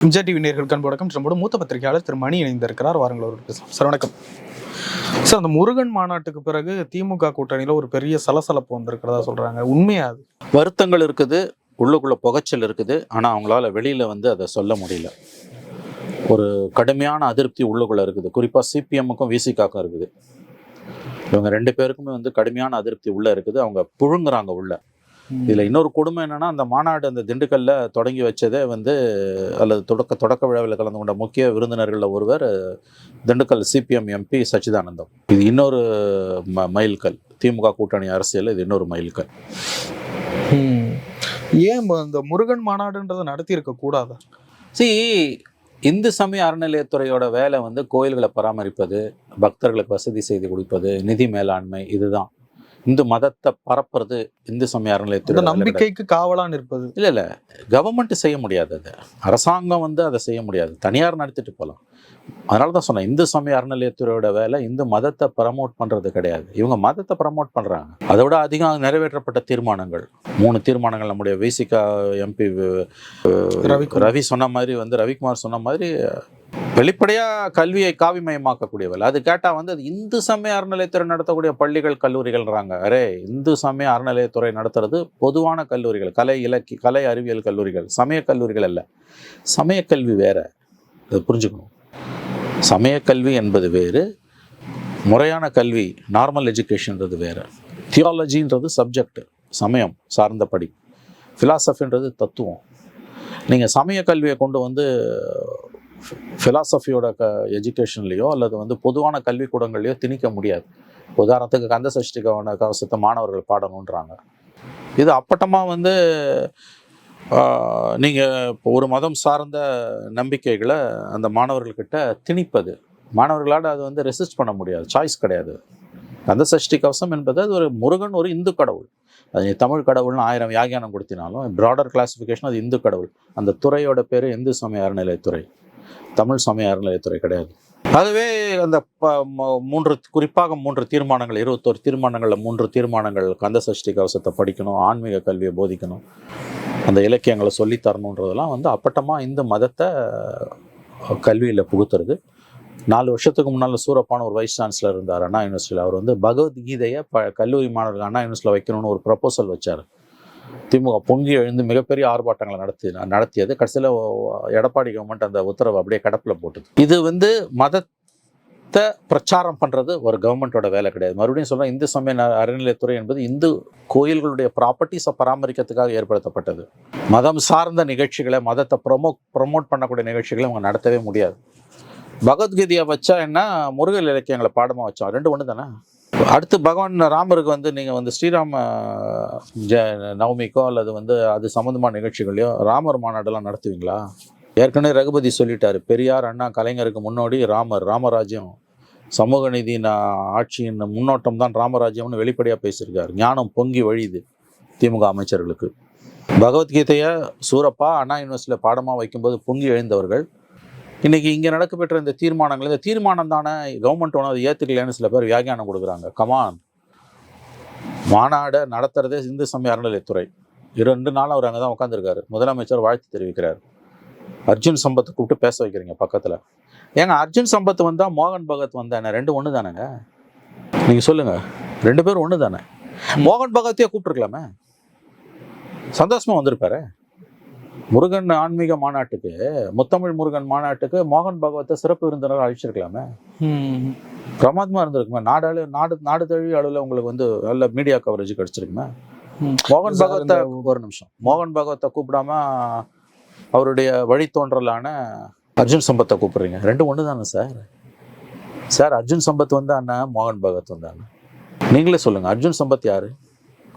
இன்ஜா TV நேயர்களுக்கு அன்பு வணக்கம். நம்மளோட மூத்த பத்திரிகையாளர் திரு மணி இணைந்திருக்கிறார். வாருங்கள் அவரோடு பேசலாம். சார் வணக்கம். சார், அந்த முருகன் மாநாட்டுக்கு பிறகு திமுக கூட்டணியில ஒரு பெரிய சலசலப்பு வந்திருக்கிறதா சொல்றாங்க. உண்மையா அது? வருத்தங்கள் இருக்குது, உள்ளுக்குள்ள புகைச்சல் இருக்குது. ஆனால் அவங்களால வெளியில் அதை சொல்ல முடியல. ஒரு கடுமையான அதிருப்தி உள்ளுக்குள்ள இருக்குது. குறிப்பாக சிபிஎம்முக்கும் விசிகாக்கும் இருக்குது. இவங்க ரெண்டு பேருக்குமே கடுமையான அதிருப்தி உள்ள இருக்குது. அவங்க புழுங்குறாங்க உள்ள. இதில் இன்னொரு கொடுமை என்னன்னா, அந்த மாநாடு அந்த திண்டுக்கல்ல தொடங்கி வச்சதே அல்லது தொடக்க விழாவில் கலந்து கொண்ட முக்கிய விருந்தினர்களில் ஒருவர் திண்டுக்கல் சிபிஎம் எம்பி சச்சிதானந்தம். இது இன்னொரு மைல்கல். திமுக கூட்டணி அரசியல் இது இன்னொரு மைல்கல். ஏன் இந்த முருகன் மாநாடுன்றதை நடத்தி இருக்க கூடாதா? இந்து சமய அறநிலையத்துறையோட வேலை கோயில்களை பராமரிப்பது, பக்தர்களுக்கு வசதி செய்து கொடுப்பது, நிதி மேலாண்மை. இதுதான். இந்து மதத்தை பரப்புறது இந்து சமய அறநிலையத்துறை நம்பிக்கைக்கு காவலா நிற்பது. இல்லை, கவர்மெண்ட் செய்ய முடியாது. அது அரசாங்கம் அதை செய்ய முடியாது. தனியார் நடத்திட்டு போகலாம். அதனால தான் சொன்னேன், இந்து சமய அறநிலையத்துறையோட வேலை இந்து மதத்தை ப்ரமோட் பண்ணுறது கிடையாது. இவங்க மதத்தை ப்ரமோட் பண்ணுறாங்க. அதை விட அதிகம் நிறைவேற்றப்பட்ட தீர்மானங்கள் 3 தீர்மானங்கள் நம்முடைய விசிகா எம்பி ரவி சொன்ன மாதிரி ரவிக்குமார் சொன்ன மாதிரி வெளிப்படையாக கல்வியை காவிமயமாக்கக்கூடிய வேலை. அது கேட்டால் அது இந்து சமய அறநிலையத்துறை நடத்தக்கூடிய பள்ளிகள் கல்லூரிகள்ன்றாங்க. இந்து சமய அறநிலையத்துறை நடத்துறது பொதுவான கல்லூரிகள், கலை அறிவியல் கல்லூரிகள், சமய கல்லூரிகள் அல்ல. சமயக்கல்வி வேற, அது புரிஞ்சுக்கணும். சமயக்கல்வி என்பது வேறு, முறையான கல்வி நார்மல் எஜுகேஷன்றது வேறு. தியாலஜின்றது சப்ஜெக்ட், சமயம் சார்ந்த படி. ஃபிலாசபின்றது தத்துவம். நீங்கள் சமய கல்வியை கொண்டு ஃபிலாசபியோட எஜுகேஷன்லேயோ அல்லது பொதுவான கல்விக்கூடங்கள்லையோ திணிக்க முடியாது. உதாரணத்துக்கு கந்த சஷ்டி கவசத்தை மாணவர்கள் பாடணுன்றாங்க. இது அப்பட்டமாக நீங்கள் இப்போ ஒரு மதம் சார்ந்த நம்பிக்கைகளை அந்த மாணவர்கள்கிட்ட திணிப்பது, மாணவர்களால் அது ரெசிஸ்ட் பண்ண முடியாது. சாய்ஸ் கிடையாது. கந்த சஷ்டி கவசம் என்பது அது ஒரு முருகன், ஒரு இந்து கடவுள். அது தமிழ் கடவுள்னு 1000 வியாகியானம் கொடுத்தினாலும் ப்ராடர் கிளாசிஃபிகேஷன் அது இந்து கடவுள். அந்த துறையோட பேர் இந்து சமய அறநிலையத்துறை, தமிழ் சமய அறநிலையத்துறை கிடையாது. அதுவே அந்த குறிப்பாக 3 தீர்மானங்கள், 21 தீர்மானங்களில் 3 தீர்மானங்கள் கந்த சஷ்டி கவசத்தை படிக்கணும், ஆன்மீக கல்வியை போதிக்கணும், அந்த இலக்கியங்களை சொல்லித்தரணுன்றதெல்லாம் அப்பட்டமாக இந்து மதத்தை கல்வியில் புகுத்துறது. 4 வருஷத்துக்கு முன்னால் சூரப்பான ஒரு வைஸ் சான்சலர் இருந்தார் அண்ணா யூனிவர்சிட்டியில். அவர் பகவத்கீதையை கல்லூரி மாணவர்கள் அண்ணா யூனிவர்சிட்டியில் வைக்கணும்னு ஒரு ப்ரப்போசல் வச்சார். திமுக பொங்கி எழுந்து மிகப்பெரிய ஆர்ப்பாட்டங்களை நடத்தியது. கடைசியில் எடப்பாடி கவர்மெண்ட் அந்த உத்தரவை அப்படியே கடப்பில் போட்டுது. இது மதத்தை பிரச்சாரம் பண்ணுறது ஒரு கவர்மெண்ட்டோட வேலை கிடையாது. மறுபடியும் சொல்கிறேன், இந்து சமய அறநிலையத்துறை என்பது இந்து கோயில்களுடைய ப்ராப்பர்ட்டிஸை பராமரிக்கிறதுக்காக ஏற்படுத்தப்பட்டது. மதம் சார்ந்த நிகழ்ச்சிகளை, மதத்தை ப்ரொமோட் பண்ணக்கூடிய நிகழ்ச்சிகளை அவங்க நடத்தவே முடியாது. பகவத்கீதையை வச்சா என்ன, முருகல் இலக்கியங்களை பாடமாக வச்சோம், 2 ஒன்று தானே. அடுத்து பகவான் ராமருக்கு நீங்கள் ஸ்ரீராம நவமிக்கோ அல்லது அது சம்மந்தமான நிகழ்ச்சிகளையோ ராமர் மாநாடெல்லாம் நடத்துவீங்களா? ஏற்கனவே ரகுபதி சொல்லிட்டாரு, பெரியார், அண்ணா, கலைஞருக்கு முன்னோடி ராமராஜ்யம், சமூக நீதி ஆட்சியின் முன்னோட்டம் தான் ராமராஜ்யம்னு வெளிப்படையாக பேசியிருக்காரு. ஞானம் பொங்கி வழியுது திமுக அமைச்சர்களுக்கு. பகவத்கீதையை சூரப்பா அண்ணா யூனிவர்சிட்டியில் பாடமாக வைக்கும்போது பொங்கி எழுந்தவர்கள் இன்றைக்கி இங்கே நடக்க பெற்ற இந்த தீர்மானம் தானே கவர்மெண்ட் ஒன்று அதை ஏற்றுக்கலைன்னு சில பேர் வியாகியானம் கொடுக்குறாங்க. கமான், மாநாடை நடத்துகிறதே இந்து சமய அறநிலையத்துறை. 2 நாள் அவர் அங்கே தான் உட்காந்துருக்காரு. முதலமைச்சர் வாழ்த்து தெரிவிக்கிறார். அர்ஜுன் சம்பத்தை கூப்பிட்டு பேச வைக்கிறீங்க பக்கத்தில். ஏங்க, அர்ஜுன் சம்பத் வந்தால் மோகன் பகத் வந்தானே, 2 ஒன்று தானேங்க? நீங்கள் சொல்லுங்கள், 2 பேரும் ஒன்று தானே? மோகன் பகத்தையே கூப்பிட்டுருக்கலாமே, சந்தோஷமாக வந்திருப்பாரு. முருகன் ஆன்மீக மாநாட்டுக்கு, முத்தமிழ் முருகன் மாநாட்டுக்கு மோகன் பகவத்தை சிறப்பு விருந்தினர் அழிச்சிருக்கலாமே, பிரமாதமாக இருந்திருக்குமே. நாடு தழுவிய அளவில் உங்களுக்கு நல்ல மீடியா கவரேஜ் கிடைச்சிருக்குமே. மோகன் பகவத்தை ஒரு நிமிஷம், மோகன் பகவத்தை கூப்பிடாம அவருடைய வழித்தோன்றலான அர்ஜுன் சம்பத்தை கூப்பிடுறீங்க. 2 ஒன்று தானே சார்? அர்ஜுன் சம்பத் வந்தாண்ணா, மோகன் பகவத் வந்தாண்ணா. நீங்களே சொல்லுங்கள், அர்ஜுன் சம்பத் யார்?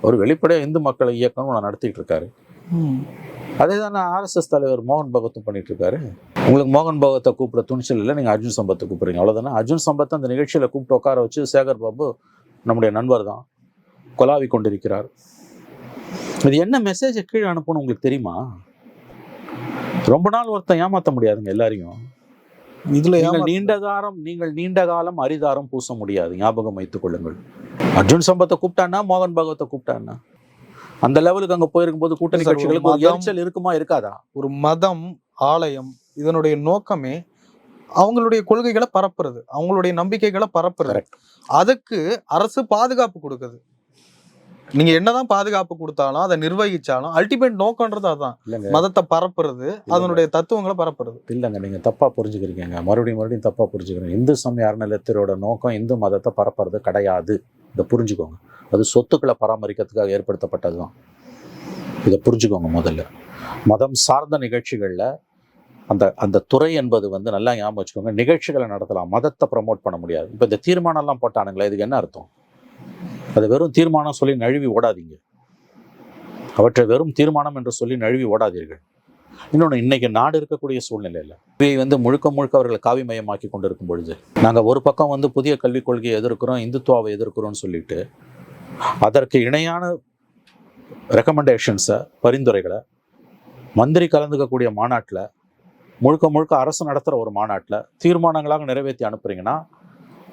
ஒரு வெளிப்படையாக இந்து மக்களை இயக்கம் நடத்திட்டு இருக்காரு. அதே தானே RSS தலைவர் மோகன் பகவத்தும் பண்ணிட்டு இருக்காரு. உங்களுக்கு மோகன் பகவத்தை கூப்பிட துணிச்சல் இல்லை, நீங்கள் அர்ஜுன் சம்பத்தை கூப்பிடுறீங்க, அவ்வளோதானே. அர்ஜுன் சம்பத்தை அந்த நிகழ்ச்சியில் கூப்பிட்டு உட்கார வச்சு சேகர் பாபு நம்முடைய நண்பர் தான் கொலாவி கொண்டிருக்கிறார். இது என்ன மெசேஜை கீழே அனுப்பணும் உங்களுக்கு தெரியுமா? ரொம்ப நாள் ஒருத்தன் ஏமாற்ற முடியாதுங்க எல்லாரையும். இதில் நீங்கள் நீண்ட காலம் அரிதாரம் பூச முடியாது, ஞாபகம் வைத்துக் கொள்ளுங்கள். அர்ஜுன் சம்பத்தை கூப்பிட்டான்னா, மோகன் பகவத்தை கூப்பிட்டான்னா, அந்த லெவலுக்கு அங்கே போயிருக்கும் போது கூட்டணி கட்சிகளுக்கு ஒரு எரிச்சல் இருக்குமா இருக்காதா? ஒரு மதம், ஆலயம், இதனுடைய நோக்கமே அவங்களுடைய கொள்கைகளை பரப்புறது, அவங்களுடைய நம்பிக்கைகளை பரப்புறது. அதுக்கு அரசு பாதுகாப்பு கொடுக்குது. நீங்க என்னதான் பாதுகாப்பு கொடுத்தாலும் அதை நிர்வகிச்சாலும் அல்டிமேட் நோக்கம்ன்றது அதான், மதத்தை பரப்புறது, அதனுடைய தத்துவங்களை பரப்புறது. இல்லைங்க, நீங்க தப்பா புரிஞ்சுக்கிறீங்க, மறுபடியும் தப்பா புரிஞ்சுக்கிறீங்க. இந்து சமய அறநிலையத்துறையோட நோக்கம் இந்து மதத்தை பரப்புறது கிடையாது. இதை புரிஞ்சுக்கோங்க. அது சொத்துக்களை பராமரிக்கிறதுக்காக ஏற்படுத்தப்பட்டது தான். இதை புரிஞ்சுக்கோங்க. முதல்ல மதம் சார்ந்த நிகழ்ச்சிகளில் அந்த துறை என்பது நல்லா ஞாபகம் வச்சுக்கோங்க, நிகழ்ச்சிகளை நடத்தலாம், மதத்தை ப்ரமோட் பண்ண முடியாது. இப்போ இந்த தீர்மானம்லாம் போட்டானுங்களே, இதுக்கு என்ன அர்த்தம்? அது வெறும் தீர்மானம் சொல்லி நழுவி ஓடாதீங்க. அவற்றை வெறும் தீர்மானம் என்று சொல்லி நழுவி ஓடாதீர்கள். இன்னொன்று, இன்னைக்கு நாடு இருக்கக்கூடிய சூழ்நிலையில் இவை முழுக்க முழுக்க அவர்களை காவிமயமாக்கி கொண்டு இருக்கும் பொழுது, நாங்கள் ஒரு பக்கம் புதிய கல்விக் கொள்கையை எதிர்க்கிறோம், இந்துத்துவாவை எதிர்க்கிறோம்னு சொல்லிட்டு அதற்கு இணையான ரெக்கமெண்டேஷன்ஸை, பரிந்துரைகளை மந்திரி கலந்துக்கக்கூடிய மாநாட்டில், முழுக்க முழுக்க அரசு நடத்துகிற ஒரு மாநாட்டில் தீர்மானங்களாக நிறைவேற்றி அனுப்புறீங்கன்னா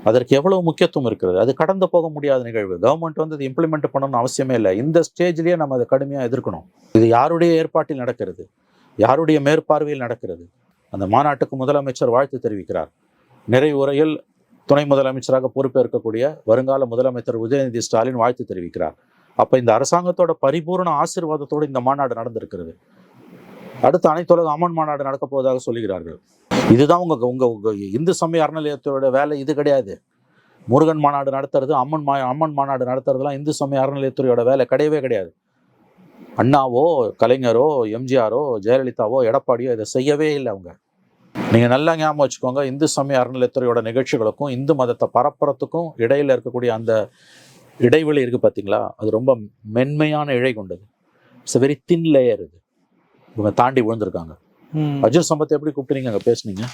அதற்கு எவ்வளவு முக்கியத்துவம் இருக்கிறது. அது கடந்து போக முடியாத நிகழ்வு. கவர்மெண்ட் அது இம்ப்ளிமெண்ட் பண்ணணும்னு அவசியமே இல்லை. இந்த ஸ்டேஜ்லேயே நம்ம அதை கடுமையாக எதிர்க்கணும். இது யாருடைய ஏற்பாட்டில் நடக்கிறது, யாருடைய மேற்பார்வையில் நடக்கிறது? அந்த மாநாட்டுக்கு முதலமைச்சர் வாழ்த்து தெரிவிக்கிறார். நிறைவு உரையில் துணை முதலமைச்சராக பொறுப்பேற்கக்கூடிய வருங்கால முதலமைச்சர் உதயநிதி ஸ்டாலின் வாழ்த்து தெரிவிக்கிறார். அப்போ இந்த அரசாங்கத்தோட பரிபூர்ண ஆசீர்வாதத்தோடு இந்த மாநாடு நடந்திருக்கிறது. அடுத்து அனைத்துலக அம்மன் மாநாடு நடக்க போவதாக சொல்லுகிறார்கள். இதுதான் உங்க இந்து சமய அறநிலையத்தோட வேலை. இது கிடையாது. முருகன் மாநாடு நடத்துறது, அம்மன் மாநாடு நடத்துறதுலாம் இந்து சமய அறநிலையத்துறையோட வேலை கிடையவே கிடையாது. அண்ணாவோ, கலைஞரோ, எம்ஜிஆரோ, ஜெயலலிதாவோ, எடப்பாடியோ இதை செய்யவே இல்லை. அவங்க, நீங்க நல்லா ஞாபகம் வச்சுக்கோங்க, இந்து சமய அறநிலையத்துறையோட நிகழ்ச்சிகளுக்கும் இந்து மதத்தை பரப்புறத்துக்கும் இடையில இருக்கக்கூடிய அந்த இடைவெளி இருக்கு பார்த்தீங்களா, அது ரொம்ப மென்மையான இழை கொண்டது. It's a very thin layer. இது இவங்க தாண்டி விழுந்திருக்காங்க. அர்ஜுன் சம்பத் எப்படி கூப்பிட்டீங்க, அங்க பேசுனீங்க?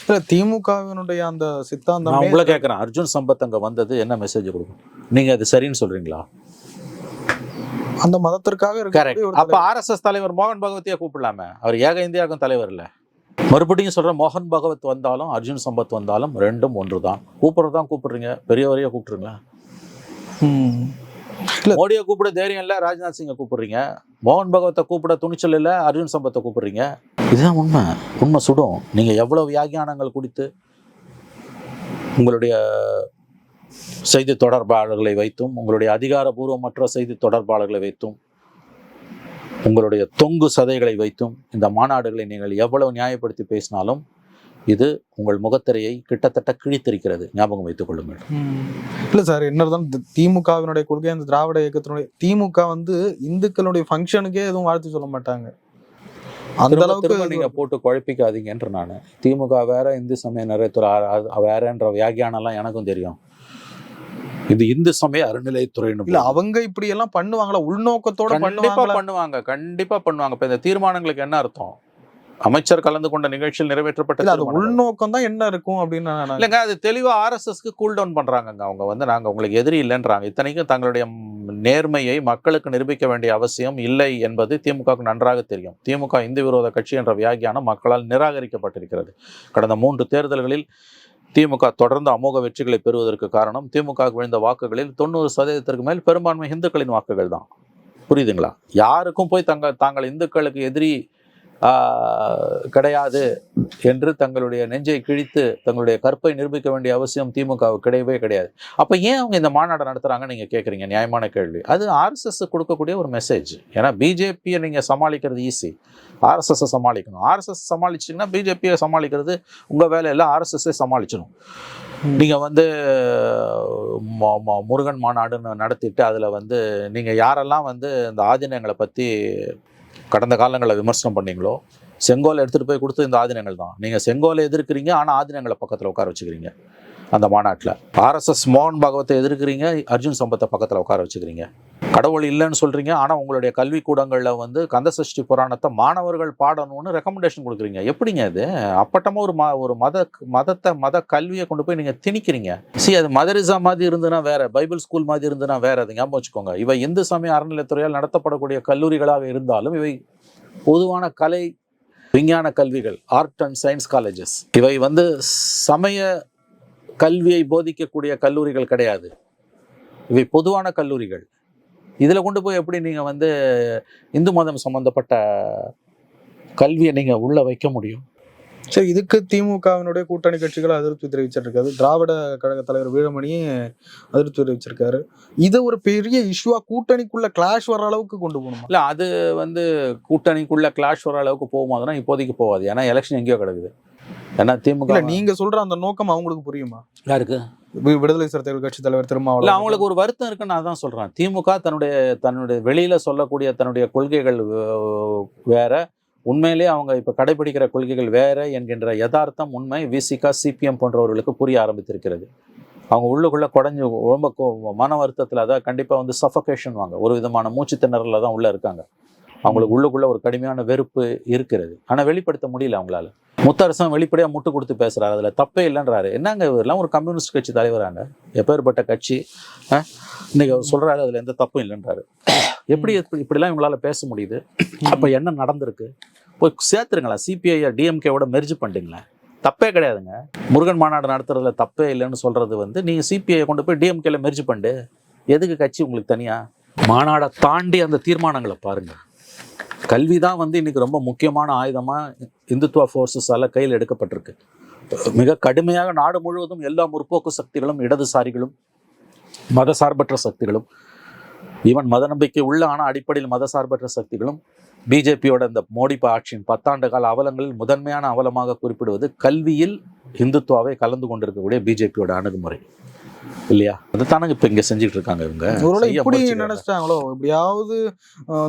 இல்ல, திமுகவினுடைய அந்த சித்தாந்தம். நான் உங்களை கேட்கறேன், அர்ஜுன் சம்பத் அங்க வந்தது என்ன மெசேஜ் கொடுக்கும்? நீங்க அது சரின்னு சொல்றீங்களா? அந்த மதத்திற்காக இருக்கு. அப்ப ஆர்எஸ்எஸ் தலைவர் மோகன் பகவத்தியா கூப்பிடலாமே? அவர் ஏக இந்தியாவுக்கும் தலைவர் இல்ல. மறுபடியும் சொல்ற, மோகன் பகவத் வந்தாலும் அர்ஜுன் சம்பத் வந்தாலும் ரெண்டும் ஒன்று தான். கூப்பிடுறதான் கூப்பிடுறீங்க, பெரியவரையா கூப்பிடுறீங்க. மோடியை கூப்பிட தைரியம் இல்லை, ராஜ்நாத் சிங்கை கூப்பிடுறீங்க. மோகன் பகவத்தை கூப்பிட துணிச்சல் இல்லை, அர்ஜுன் சம்பத்தை கூப்பிடுறீங்க. இதுதான் உண்மை சுடும். நீங்க எவ்வளவு வியாகியானங்கள் குடித்து உங்களுடைய செய்தி தொடர்பாளர்களை வைத்தும், உங்களுடைய அதிகாரபூர்வமற்ற செய்தி தொடர்பாளர்களை வைத்தும், உங்களுடைய தொங்கு சதைகளை வைத்தும் இந்த மாநாடுகளை நீங்கள் எவ்வளவு நியாயப்படுத்தி பேசினாலும் இது உங்கள் முகத்திரையை கிட்டத்தட்ட கிழித்திருக்கிறது. ஞாபகம் வைத்துக் கொள்ளுங்கள். இல்ல சார், என்னதான் திமுகவினுடைய கொள்கை, அந்த திராவிட இயக்கத்தினுடைய திமுக இந்துக்களுடைய ஃபங்க்ஷனுக்கே எதுவும் வாழ்த்து சொல்ல மாட்டாங்க. அந்த அளவுக்கு நீங்க போட்டு குழப்பிக்காதீங்கன்ற. நான் திமுக வேற, இந்து சமய நிறையத்துறை வேறன்ற வியாகியானெல்லாம் எனக்கும் தெரியும். இது இந்து சமய அறநிலையத்துறை இல்ல, அவங்க இப்படி எல்லாம் பண்ணுவாங்களா? உள்நோக்கத்தோட பண்ணுவாங்க, கண்டிப்பா பண்ணுவாங்க. இப்ப இந்த தீர்மானங்களுக்கு என்ன அர்த்தம்? அமைச்சர் கலந்து கொண்ட நிகழ்ச்சியில் நிறைவேற்றப்பட்ட உள்நோக்கம் தான் என்ன இருக்கும் அப்படின்னு இல்லைங்க. அது தெளிவா ஆர்எஸ்எஸ்க்கு கூல் டவுன் பண்றாங்க. அவங்க நாங்க உங்களுக்கு எதிரி இல்லைன்றாங்க. இத்தனைக்கும் தங்களுடைய நேர்மையை மக்களுக்கு நிரூபிக்க வேண்டிய அவசியம் இல்லை என்பது திமுகவுக்கு நன்றாக தெரியும். திமுக இந்து விரோத கட்சி என்ற வியாகியானம் மக்களால் நிராகரிக்கப்பட்டிருக்கிறது. கடந்த 3 தேர்தல்களில் திமுக தொடர்ந்து அமோக வெற்றிகளை பெறுவதற்கு காரணம், திமுக விழுந்த வாக்குகளில் 90% மேல் பெரும்பான்மை இந்துக்களின் வாக்குகள் தான். புரியுதுங்களா? யாருக்கும் போய் தாங்கள் இந்துக்களுக்கு எதிரி கிடையாது என்று தங்களுடைய நெஞ்சை கிழித்து தங்களுடைய கற்பை நிரூபிக்க வேண்டிய அவசியம் திமுக கிடையவே கிடையாது. அப்ப ஏன் அவங்க இந்த மாநாடு நடத்துறாங்க நீங்க கேட்குறீங்க? நியாயமான கேள்வி. அது ஆர்எஸ்எஸ் கொடுக்கக்கூடிய ஒரு மெசேஜ். ஏன்னா பிஜேபியை நீங்க சமாளிக்கிறது ஈஸி, ஆர்எஸ்எஸ் சமாளிக்கணும். ஆர்எஸ்எஸ் சமாளிச்சிங்கன்னா பிஜேபியை சமாளிக்கிறது உங்க வேலை இல்லை, ஆர்எஸ்எஸ்ஸே சமாளிச்சிடும். நீங்க முருகன் மாநாடுன்னு நடத்திட்டு அதுல நீங்க யாரெல்லாம் இந்த ஆதீனங்களை பத்தி கடந்த காலங்களில் விமர்சனம் பண்ணீங்களோ, செங்கோலை எடுத்துகிட்டு போய் கொடுத்து இந்த ஆதீனங்கள் தான். நீங்கள் செங்கோலை எதிர்க்கிறீங்க, ஆனால் ஆதீனங்களை பக்கத்தில் உட்கார வச்சுக்கிறீங்க. அந்த மாநாட்டில் ஆர்எஸ்எஸ் மோகன் பாகவத்தை எதிர்க்கிறீங்க, அர்ஜுன் சம்பத்தை பக்கத்தில் உட்கார வச்சுக்கிறீங்க. கடவுள் இல்லைன்னு சொல்கிறீங்க, ஆனால் உங்களுடைய கல்விக்கூடங்களில் கந்தசஷ்டி புராணத்தை மாணவர்கள் பாடணும்னு ரெக்கமெண்டேஷன் கொடுக்குறீங்க. எப்படிங்க இது? அப்பட்டமாக ஒரு மத கல்வியை கொண்டு போய் நீங்கள் திணிக்கிறீங்க. அது மதரிசா மாதிரி இருந்துன்னா வேற, பைபிள் ஸ்கூல் மாதிரி இருந்துன்னா வேற. அதை ஞாபகம் வச்சுக்கோங்க. இவை இந்து சமய அறநிலையத்துறையால் நடத்தப்படக்கூடிய கல்லூரிகளாக இருந்தாலும் இவை பொதுவான கலை விஞ்ஞான கல்விகள், ஆர்ட் அண்ட் சயின்ஸ் காலேஜஸ். இவை சமய கல்வியை போதிக்கக்கூடிய கல்லூரிகள் கிடையாது. இவை பொதுவான கல்லூரிகள். இதில் கொண்டு போய் எப்படி நீங்கள் இந்து மதம் சம்பந்தப்பட்ட கல்வியை நீங்கள் உள்ளே வைக்க முடியும்? சரி, இதுக்கு திமுகவினுடைய கூட்டணி கட்சிகள் அதிருப்தி தெரிவிச்சிருக்காரு. திராவிட கழக தலைவர் வீரமணியும் அதிருப்தி தெரிவிச்சிருக்காரு. இதை ஒரு பெரிய இஷ்யூவா கூட்டணிக்குள்ள கிளாஷ் வர அளவுக்கு கொண்டு போகணும். இல்லை, அது கூட்டணிக்குள்ள கிளாஷ் வர அளவுக்கு போகும்போதுனா இப்போதைக்கு போகாது. ஏன்னா எலெக்ஷன் எங்கேயோ கிடக்குது. ஏன்னா திமுக நீங்க சொல்ற அந்த நோக்கம் அவங்களுக்கு புரியுமா? யாருக்கு? விடுதலை சிறுத்தைகள் கட்சி தலைவர் திருமாவளவன். அவங்களுக்கு ஒரு வருத்தம் இருக்குன்னு நான் தான் சொல்றேன். திமுக தன்னுடைய வெளியில சொல்லக்கூடிய தன்னுடைய கொள்கைகள் வேற, உண்மையிலேயே அவங்க இப்ப கடைபிடிக்கிற கொள்கைகள் வேற என்கின்ற யதார்த்தம் உண்மை விசிகா சிபிஎம் போன்றவர்களுக்கு புரிய ஆரம்பித்திருக்கிறது. அவங்க உள்ளுக்குள்ள குறைஞ்சு ரொம்ப மன வருத்தத்தில், அதாவது கண்டிப்பா சஃபகேஷன் வாங்க, ஒரு விதமான மூச்சு திணறல தான் உள்ள இருக்காங்க. அவங்களுக்கு உள்ளுக்குள்ள ஒரு கடுமையான வெறுப்பு இருக்கிறது. ஆனா வெளிப்படுத்த முடியல அவங்களால. முத்தரசன் வெளிப்படையா முட்டு கொடுத்து பேசுறாரு, அதுல தப்பே இல்லைன்றாரு. என்னங்க இவரெல்லாம் ஒரு கம்யூனிஸ்ட் கட்சி தலைவராங்க, எப்பேற்பட்ட கட்சி இன்னைக்கு சொல்றாரு, அதுல எந்த தப்பும் இல்லைன்றாரு. எப்படி இப்படிலாம் இவங்களால பேச முடியுது? அப்ப என்ன நடந்திருக்கு? போய் சேர்த்துருங்களா, சிபிஐ டிஎம்கேவோட மெர்ஜ் பண்ணிட்டீங்களா? தப்பே கிடையாதுங்க. முருகன் மாநாடு நடத்துறதுல தப்பே இல்லைன்னு சொல்றது நீங்க சிபிஐ கொண்டு போய் டிஎம்கேல மெர்ஜ் பண்ணிட்டு எதுக்கு கட்சி உங்களுக்கு தனியா? மாநாடை தாண்டி அந்த தீர்மானங்களை பாருங்க. கல்வி தான் இன்னைக்கு ரொம்ப முக்கியமான ஆயுதமா இந்துத்துவ ஃபோர்ஸஸால கையில் எடுக்கப்பட்டிருக்கு. மிக கடுமையாக நாடு முழுவதும் எல்லா முற்போக்கு சக்திகளும், இடதுசாரிகளும், மதசார்பற்ற சக்திகளும், ஈவன் மத நம்பிக்கை உள்ள ஆனால் அடிப்படையில் மதசார்பற்ற சக்திகளும் பிஜேபியோட இந்த மோடி ஆட்சியின் 10 ஆண்டு கால அவலங்களில் முதன்மையான அவலமாக குறிப்பிடுவது கல்வியில் இந்துத்துவாவை கலந்து கொண்டிருக்கக்கூடிய பிஜேபியோட அணுகுமுறை இல்லையா? அதுதானே இப்ப இங்க செஞ்சுட்டு இருக்காங்க. இவங்க இப்படி நினைச்சிட்டாங்களோ, எப்படியாவது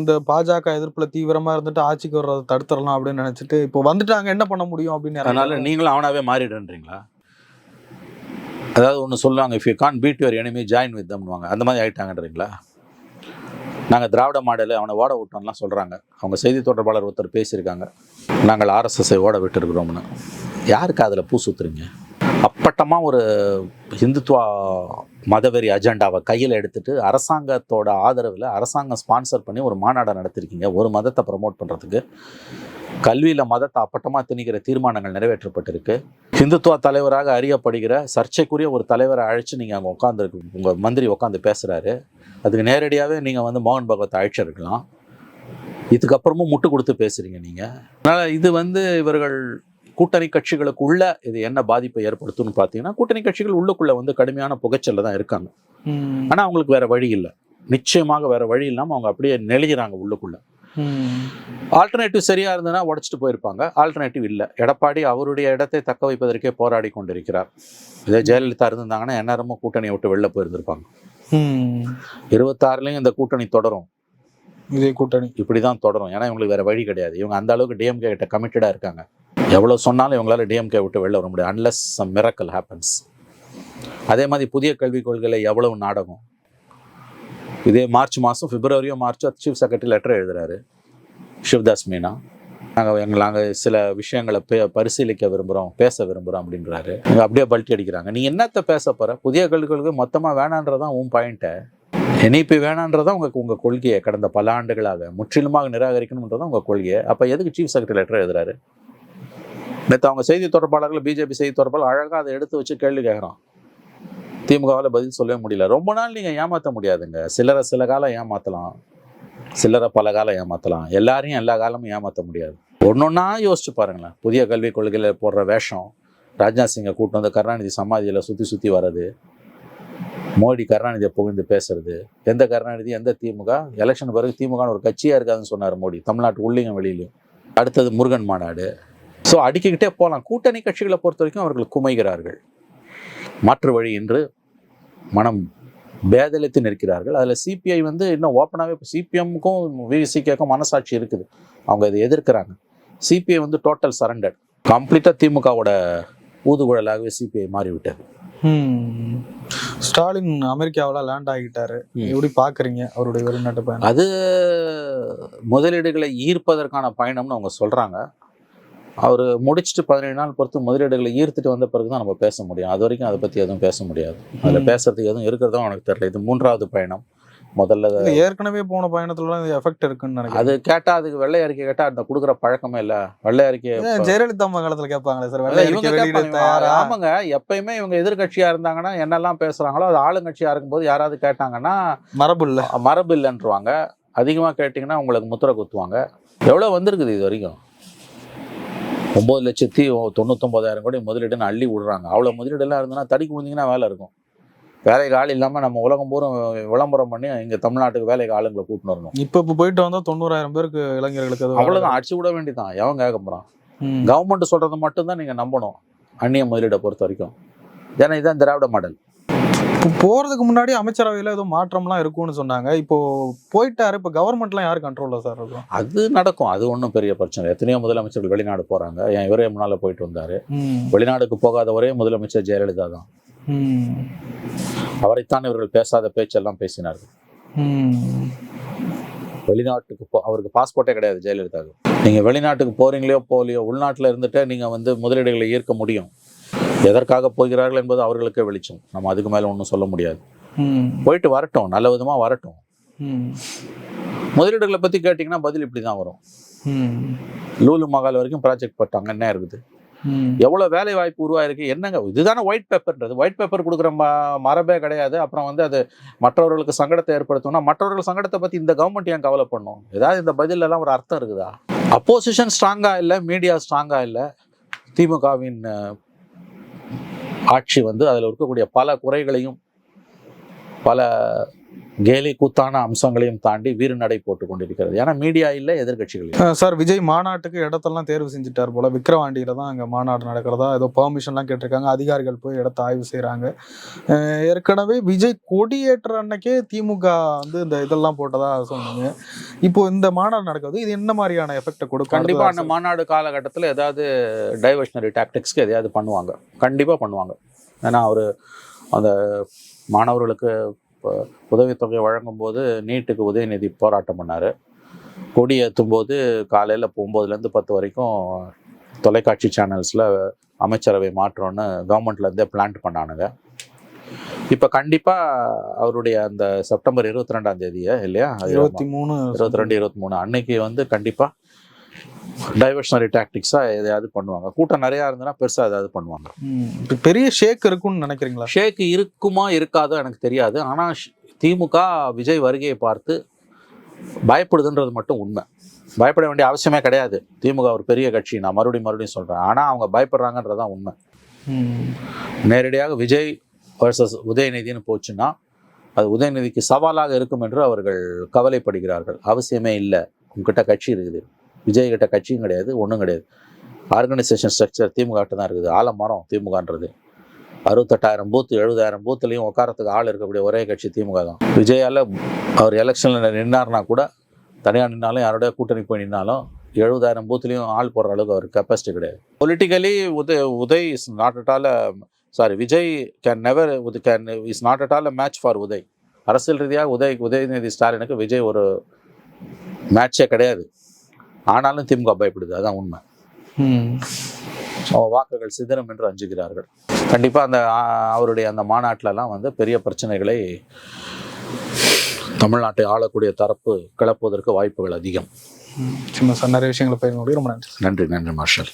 இந்த பாஜக எதிர்ப்புல தீவிரமா இருந்துட்டு ஆட்சிக்கு வர்றதை தடுத்துடலாம் அப்படின்னு நினைச்சிட்டு இப்போ வந்துட்டாங்க, என்ன பண்ண முடியும் அப்படின்னு. அதனால நீங்களும் அவனாவே மாறிடுன்றீங்களா? அதாவது ஒன்று சொல்லுவாங்க, if you can't beat your enemy join with தம்னுவாங்க. அந்த மாதிரி ஆயிட்டாங்கன்றீங்களா? நாங்கள் திராவிட மாடலை அவனை ஓட விட்டோம்லாம் சொல்கிறாங்க. அவங்க செய்தி தொடர்பாளர் ஒருத்தர் பேசியிருக்காங்க, நாங்கள் ஆர்எஸ்எஸ்ஐ ஓட விட்டுருக்குறோம்னு. யாருக்கு அதில் பூ சுற்றுறீங்க? அப்பட்டமாக ஒரு இந்துத்துவா மதவெறி அஜெண்டாவை கையில் எடுத்துட்டு அரசாங்கத்தோட ஆதரவில் அரசாங்கம் ஸ்பான்சர் பண்ணி ஒரு மாநாடை நடத்திருக்கீங்க. ஒரு மதத்தை ப்ரமோட் பண்ணுறதுக்கு கல்வியில் மதத்தை அப்பட்டமாக திணிக்கிற தீர்மானங்கள் நிறைவேற்றப்பட்டிருக்கு. இந்துத்துவா தலைவராக அறியப்படுகிற சர்ச்சைக்குரிய ஒரு தலைவரை அழைச்சி நீங்கள் அங்கே உட்காந்துருக்கு, உங்கள் மந்திரி உட்காந்து பேசுகிறாரு. அதுக்கு நேரடியாகவே நீங்கள் மோகன் பகவத்தை அழைச்சிருக்கலாம். இதுக்கப்புறமும் முட்டு கொடுத்து பேசுகிறீங்க நீங்கள். அதனால் இது இவர்கள் கூட்டணி கட்சிகளுக்கு உள்ள இது என்ன பாதிப்பை ஏற்படுத்தும்னு பார்த்தீங்கன்னா, கூட்டணி கட்சிகள் உள்ளுக்குள்ள கடுமையான புகைச்சல்ல தான் இருக்காங்க. ஆனால் அவங்களுக்கு வேற வழி இல்லை. நிச்சயமாக வேற வழி இல்லாமல் அவங்க அப்படியே நெளிகிறாங்க உள்ளுக்குள்ள. ஆல்டர்னேட்டிவ் சரியா இருந்ததுன்னா உடைச்சிட்டு போயிருப்பாங்க. ஆல்டர்னேட்டிவ் இல்லை. எடப்பாடி அவருடைய இடத்தை தக்க வைப்பதற்கே போராடி கொண்டிருக்கிறார். இதே ஜெயலலிதா இருந்திருந்தாங்கன்னா எந்நேரமும் கூட்டணியை விட்டு வெளில போயிருந்திருப்பாங்க. 26லயும் இந்த கூட்டணி தொடரும். இதே கூட்டணி இப்படிதான் தொடரும். ஏன்னா இவங்களுக்கு வேற வழி கிடையாது. இவங்க அந்த அளவுக்கு டிஎம்கே கிட்ட கமிட்டடா இருக்காங்க. எவ்வளவு சொன்னாலும் இவங்களால டிஎம்கே விட்டு வெளில வர முடியாது, அன்லெஸ் சம் மிராக்கிள் ஹேப்பன்ஸ். அதே மாதிரி புதிய கல்விக் கொள்கையில எவ்வளவு நாடகம். இதே மார்ச் மாதம், பிப்ரவரியோ மார்ச்சோ சீஃப் செக்ரட்டரி லெட்டர் எழுதுறாரு சிவ்தாஸ் மீனா. நாங்கள் சில விஷயங்களை பரிசீலிக்க விரும்புகிறோம், பேச விரும்புகிறோம் அப்படின்றாரு. நீங்கள் அப்படியே பல்ட்டி அடிக்கிறாங்க. நீ என்னத்தை பேச போகிற? புதிய கல்விக் கொள்கை மொத்தமாக வேணான்றதான் உன் பாயிண்ட்டை. NEP வேணான்றதான் உங்கள் கொள்கையை. கடந்த பல ஆண்டுகளாக முற்றிலுமாக நிராகரிக்கணுன்றதான் உங்கள் கொள்கையை. அப்போ எதுக்கு சீஃப் செக்ரட்டரி லெட்டர் எழுதுறாரு? நேற்று அவங்க செய்தி தொடர்பாளர்கள், பிஜேபி செய்தி தொடர்பாளர் அழகாக அதை எடுத்து வச்சு கேள்வி கேட்குறான். திமுகவால் பதில் சொல்லவே முடியல. ரொம்ப நாள் நீங்கள் ஏமாற்ற முடியாதுங்க. சில காலம் ஏமாற்றலாம், சில்லறை பல காலம் ஏமாற்றலாம். எல்லாரையும் எல்லா காலமும் ஏமாற்ற முடியாது. ஒன்னொன்னா யோசிச்சு பாருங்களேன். புதிய கல்விக் கொள்கையில் போடுற வேஷம், ராஜ்நாத் சிங்கை கூட்டு கருணாநிதி சமாதியில் சுற்றி வர்றது, மோடி கருணாநிதியை புகழ்ந்து பேசுறது. எந்த கருணாநிதி, எந்த திமுக? எலெக்ஷன் பிறகு திமுகன்னு ஒரு கட்சியாக இருக்காதுன்னு சொன்னார் மோடி, தமிழ்நாட்டு உள்ளியும் வெளியிலையும். அடுத்தது முருகன் மாநாடு. ஸோ அடிக்கிக்கிட்டே போகலாம். கூட்டணி கட்சிகளை பொறுத்த வரைக்கும் அவர்கள் குமைகிறார்கள். மாற்று வழி என்று மனம் பேதலித்து நிற்கிறார்கள். அதில் சிபிஐ இன்னும் ஓப்பனாகவே இப்போ சிபிஎம்முக்கும் விசிகேக்கும் மனசாட்சி இருக்குது. அவங்க இதை எதிர்க்கிறாங்க. சிபிஐ டோட்டல் சரண்டர், கம்ப்ளீட்டாக திமுகவோட ஊதுகுழலாகவே சிபிஐ மாறிவிட்டது. ஸ்டாலின் அமெரிக்காவில் லேண்ட் ஆகிட்டாரு. எப்படி பார்க்குறீங்க அவருடைய வெளிநாட்டு பயணம்? அது முதலீடுகளை ஈர்ப்பதற்கான பயணம்னு அவங்க சொல்கிறாங்க. அவர் முடிச்சுட்டு 17 நாள் பொறுத்து முதலீடுகளை ஈர்த்துட்டு வந்த பிறகு தான் நம்ம பேச முடியும். அது வரைக்கும் அதை பற்றி எதுவும் பேச முடியாது. அதில் பேசுறதுக்கு எதுவும் இருக்கிறதும் எனக்கு தெரியல. இது 3வது பயணம். முதல்ல ஏற்கனவே போன பயணத்துலலாம் இது எஃபெக்ட் இருக்குன்னு நினைக்கிறேன். அது கேட்டால், அதுக்கு வெள்ளை அறிக்கை கேட்டால் அந்த கொடுக்குற பழக்கமே இல்லை. வெள்ளை அறிக்கை ஜெயலலிதா காலத்தில் கேட்பாங்களே சார். ஆமாங்க, எப்பயுமே இவங்க எதிர்கட்சியாக இருந்தாங்கன்னா என்னெல்லாம் பேசுகிறாங்களோ அது ஆளுங்கட்சியாக இருக்கும்போது யாராவது கேட்டாங்கன்னா மரபு இல்லைன்றவாங்க. அதிகமாக கேட்டிங்கன்னா உங்களுக்கு முத்திரை குத்துவாங்க. எவ்வளோ வந்திருக்குது இது வரைக்கும்? 9,99,000 கோடி முதலீடுன்னு அள்ளி விடுறாங்க. அவ்வளோ முதலீடெல்லாம் இருந்ததுன்னா தடிக்கு வந்தீங்கன்னா வேலை இருக்கும். வேலைக்கு ஆள் இல்லாமல் நம்ம உலகம் பூரா விளம்பரம் பண்ணி இங்கே தமிழ்நாட்டுக்கு வேலைக்கு ஆளுங்களை கூட்டின்னு வரணும். இப்போ போயிட்டு வந்தால் 90,000 பேருக்கு இளைஞர்களுக்கு அவ்வளோதான், அடிச்சு விட வேண்டியதான். எவன் கேட்க போகிறான்? கவர்மெண்ட் சொல்கிறது மட்டும்தான் நீங்கள் நம்பணும் அந்நிய முதலீடை பொறுத்த வரைக்கும். ஏன்னா இதுதான் திராவிட மாடல். இப்போ போகிறதுக்கு முன்னாடி அமைச்சரவையில் ஏதோ மாற்றம்லாம் இருக்கும்னு சொன்னாங்க. இப்போ போயிட்டாரு, இப்போ கவர்மெண்ட்லாம் யார் கண்ட்ரோலில் சார் இருக்கும்? அது நடக்கும், அது ஒன்றும் பெரிய பிரச்சனை. எத்தனையோ முதலமைச்சர்கள் வெளிநாடு போகிறாங்க. என் இவரே முன்னால் போயிட்டு வந்தார். வெளிநாடுக்கு போகாத ஒரே முதலமைச்சர் ஜெயலலிதா தான். அவரைத்தான் இவர்கள் பேசாத பேச்செல்லாம் பேசினார்கள். வெளிநாட்டுக்கு அவருக்கு பாஸ்போர்ட்டே கிடையாது ஜெயலலிதாவுக்கு. நீங்கள் வெளிநாட்டுக்கு போகிறீங்களோ போகலையோ, உள்நாட்டில் இருந்துட்டு நீங்கள் முதலீடுகளை ஈர்க்க முடியும். எதற்காக போகிறார்கள் என்பது அவர்களுக்கே வெளிச்சம். நம்ம அதுக்கு மேலே ஒன்றும் சொல்ல முடியாது. போயிட்டு வரட்டும், நல்ல விதமாக வரட்டும். முதலீடுகளை பற்றி கேட்டிங்கன்னா பதில் இப்படி தான் வரும். லூலு மகால் வரைக்கும் ப்ராஜெக்ட் போட்டாங்க, என்ன இருக்குது? எவ்வளோ வேலை வாய்ப்பு உருவாயிருக்கு? என்னங்க இதுதானே ஒயிட் பேப்பர்ன்றது? ஒயிட் பேப்பர் கொடுக்குற மரபே கிடையாது. அப்புறம் அது மற்றவர்களுக்கு சங்கடத்தை ஏற்படுத்தணும்னா மற்றவர்கள் சங்கடத்தை பற்றி இந்த கவர்மெண்ட் ஏன் கவலை பண்ணணும்? ஏதாவது இந்த பதிலெல்லாம் ஒரு அர்த்தம் இருக்குதா? அப்போசிஷன் ஸ்ட்ராங்காக இல்லை, மீடியா ஸ்ட்ராங்காக இல்லை. திமுகவின் ஆட்சி அதில் இருக்கக்கூடிய பல குறைகளையும் பல கேலி கூத்தான அம்சங்களையும் தாண்டி வீறு நடை போட்டு கொண்டிருக்கிறது. ஏன்னா மீடியா இல்லை, எதிர்கட்சிகள். சார், விஜய் மாநாட்டுக்கு இடத்தெல்லாம் தேர்வு செஞ்சுட்டார் போல. விக்கிரவாண்டியில தான் அங்கே மாநாடு நடக்கிறதா ஏதோ பெர்மிஷன்லாம் கேட்டிருக்காங்க. அதிகாரிகள் போய் இடத்த ஆய்வு செய்கிறாங்க. ஏற்கனவே விஜய் கொடியேற்ற அன்னைக்கே திமுக இந்த இதெல்லாம் போட்டதா சொன்னீங்க. இப்போ இந்த மாநாடு நடக்குது, இது என்ன மாதிரியான எஃபெக்டை கொடுக்கும்? கண்டிப்பாக அந்த மாநாடு காலகட்டத்தில் ஏதாவது டைவர்ஷனரி டாக்டிக்ஸ்க்கு எதையாவது பண்ணுவாங்க, கண்டிப்பாக பண்ணுவாங்க. ஏன்னா அவர் அந்த மாணவர்களுக்கு உதவித்தொகை வழங்கும் போது நீட்டுக்கு உதயநிதி போராட்டம் பண்ணார். கொடி ஏற்றும் போது காலையில் 9லேருந்து 10 வரைக்கும் தொலைக்காட்சி சேனல்ஸில் அமைச்சரவை மாற்றோன்னு கவர்மெண்ட்லேருந்தே பிளான் பண்ணானுங்க. இப்போ கண்டிப்பாக அவருடைய அந்த செப்டம்பர் 22ஆம் தேதியா இல்லையா, 22-23 அன்னைக்கு கண்டிப்பாக டைவர்ஷனரி டாக்டிக்ஸாக எதையாவது பண்ணுவாங்க. கூட்டம் நிறையா இருந்ததுன்னா பெருசாக ஏதாவது பண்ணுவாங்க. பெரிய ஷேக் இருக்குன்னு நினைக்கிறீங்களா? ஷேக் இருக்குமா இருக்காதோ எனக்கு தெரியாது. ஆனால் திமுக விஜய் வருகையை பார்த்து பயப்படுதுன்றது மட்டும் உண்மை. பயப்பட வேண்டிய அவசியமே கிடையாது. திமுக ஒரு பெரிய கட்சி, நான் மறுபடியும் சொல்கிறேன். ஆனால் அவங்க பயப்படுறாங்கன்றதான் உண்மை. நேரடியாக விஜய் வர்சஸ் உதயநிதினு போச்சுன்னா அது உதயநிதிக்கு சவாலாக இருக்கும் என்று அவர்கள் கவலைப்படுகிறார்கள். அவசியமே இல்லை. உங்ககிட்ட கட்சி இருக்குது, விஜய் கிட்ட கட்சியும் கிடையாது, ஒன்றும் கிடையாது. ஆர்கனைசேஷன் ஸ்ட்ரக்சர் திமுக தான் இருக்குது. ஆலமரம் திமுகன்றது. 68,000 பூத்து 70,000 பூத்துலையும் உட்காரத்துக்கு ஆள் இருக்கக்கூடிய ஒரே கட்சி திமுக தான். விஜயால் அவர் எலெக்ஷனில் நின்னார்னா கூட, தனியாக நின்னாலும் யாரோடய கூட்டணி போய் நின்னாலும் 70,000 பூத்துலையும் ஆள் போடுற அளவுக்கு அவர் கெப்பாசிட்டி கிடையாது. Politically Uday is not at all Vijay is not at all a match for Uday. அரசியல் ரீதியாக உதயநிதி ஸ்டாலினுக்கு விஜய் ஒரு மேட்சே கிடையாது. ஆனாலும் திமுக பயப்படுது, அதான் உண்மை. வாக்குகள் சிதறும் என்று அஞ்சுகிறார்கள். கண்டிப்பாக அவருடைய அந்த மாநாட்டிலலாம் பெரிய பிரச்சனைகளை தமிழ்நாட்டை ஆளக்கூடிய தரப்பு கிளப்புவதற்கு வாய்ப்புகள் அதிகம். சின்ன நிறைய விஷயங்களை பயிர். ரொம்ப நன்றி. நன்றி மார்ஷல்.